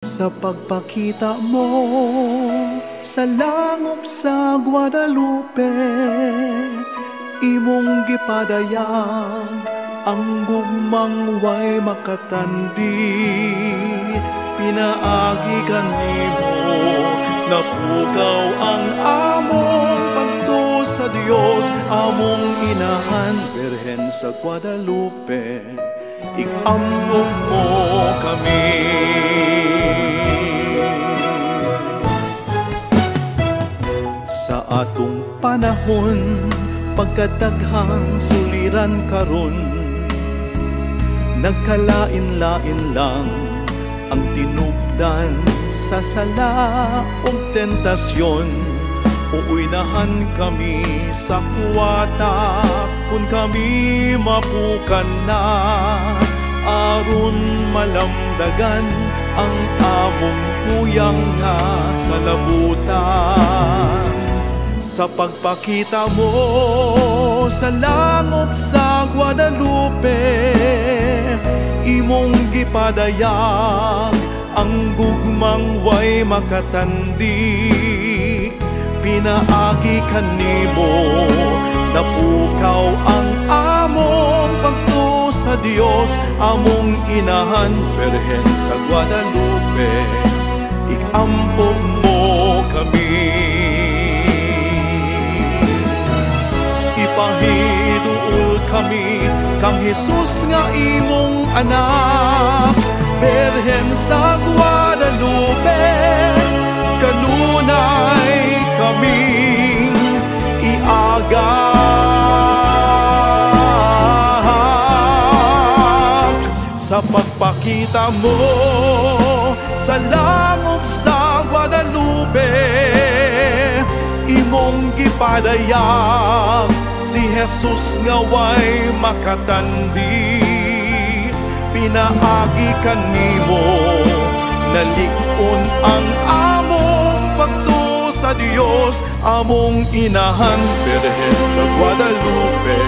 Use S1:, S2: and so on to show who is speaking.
S1: Sa pagpakita mo sa langop sa Guadalupe, imong gipadayag ang gugmang way makatandi. Pinaagi kanimo napukaw ang among pagto sa Dios, among inahan Birhen sa Guadalupe, ikampog mo kami. Sa atong panahon, pagkadaghang suliran karon, nagkalain-lain lang ang tinubdan sa sala o tentasyon. Uuynahan kami sa kuwata kung kami mapukan na, aron malamdagan ang among kuyang nga sa labutan. Sa pagpakita mo sa langop sa Guadalupe, imong gipadayag ang gugmang way makatandi. Pinaagi kanimo napukaw ang among pagto sa Dios, among inahan Birhen sa Guadalupe, ikampog mo kami. Ipahiduol kami kang Jesus nga imong anak, Birhen sa Guadalupe, kanunay kaming iagak. Sa pagpakita mo sa langop sa Guadalupe, imong gipadayag si Jesus nga way makatandi. Pinaagi kanimo nalig-on ang among pagto sa Dios, among inahan Birhen sa Guadalupe,